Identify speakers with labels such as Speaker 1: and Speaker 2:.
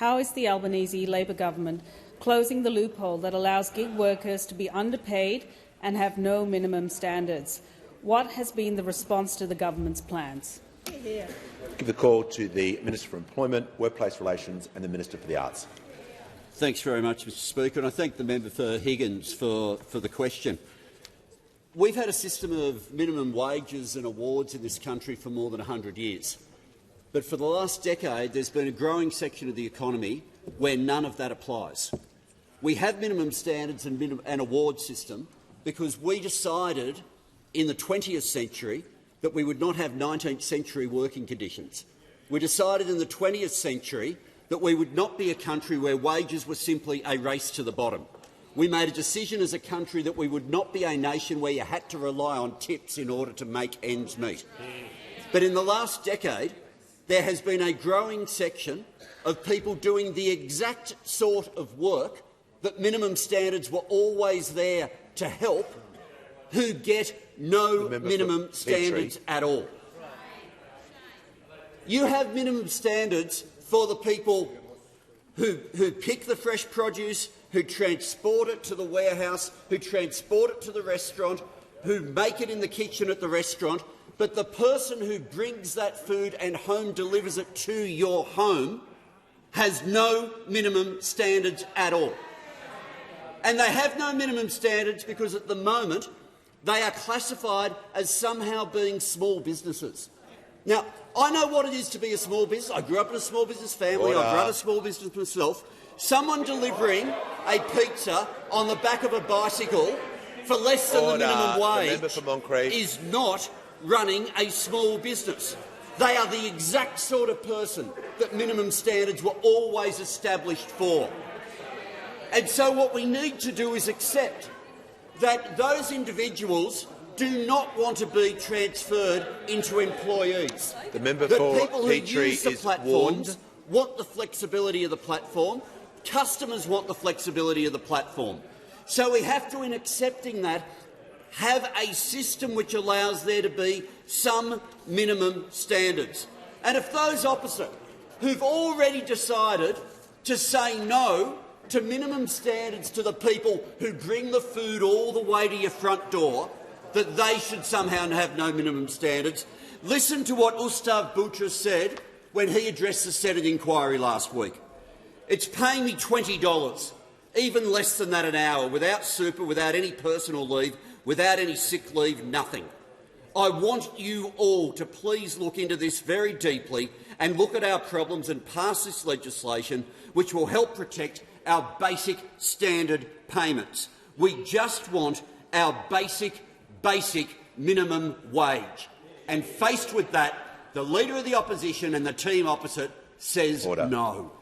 Speaker 1: how is the Albanese Labor government closing the loophole that allows gig workers to be underpaid and have no minimum standards? What has been the response to the government's plans?
Speaker 2: Give the call to the Minister for Employment, Workplace Relations and the Minister for the Arts.
Speaker 3: Thanks very much, Mr Speaker, and I thank the member for Higgins for the question. We've had a system of minimum wages and awards in this country for more than 100 years. But for the last decade, there's been a growing section of the economy where none of that applies. We have minimum standards and an award system because we decided in the 20th century that we would not have 19th century working conditions. We decided in the 20th century that we would not be a country where wages were simply a race to the bottom. We made a decision as a country that we would not be a nation where you had to rely on tips in order to make ends meet. But in the last decade, there has been a growing section of people doing the exact sort of work that minimum standards were always there to help, who get no minimum standards at all. You have minimum standards for the people who pick the fresh produce, who transport it to the warehouse, who transport it to the restaurant, who make it in the kitchen at the restaurant, but the person who brings that food and home delivers it to your home has no minimum standards at all. And they have no minimum standards because at the moment they are classified as somehow being small businesses. Now, I know what it is to be a small business. I grew up in a small business family. I've run a small business myself. Someone delivering a pizza on the back of a bicycle for less than the minimum wage is not running a small business. They are the exact sort of person that minimum standards were always established for. And so what we need to do is accept that those individuals do not want to be transferred into employees.
Speaker 2: The member
Speaker 3: that
Speaker 2: for
Speaker 3: people who
Speaker 2: Petrie
Speaker 3: use the platforms want the flexibility of the platform. Customers want the flexibility of the platform. So we have to, in accepting that, have a system which allows there to be some minimum standards. And if those opposite, who've already decided to say no to minimum standards to the people who bring the food all the way to your front door, that they should somehow have no minimum standards. Listen to what Ustav Butcher said when he addressed the Senate inquiry last week. It's paying me $20, even less than that an hour, without super, without any personal leave, without any sick leave, nothing. I want you all to please look into this very deeply and look at our problems and pass this legislation which will help protect our basic standard payments. We just want our basic minimum wage. And faced with that, the Leader of the Opposition and the team opposite says no.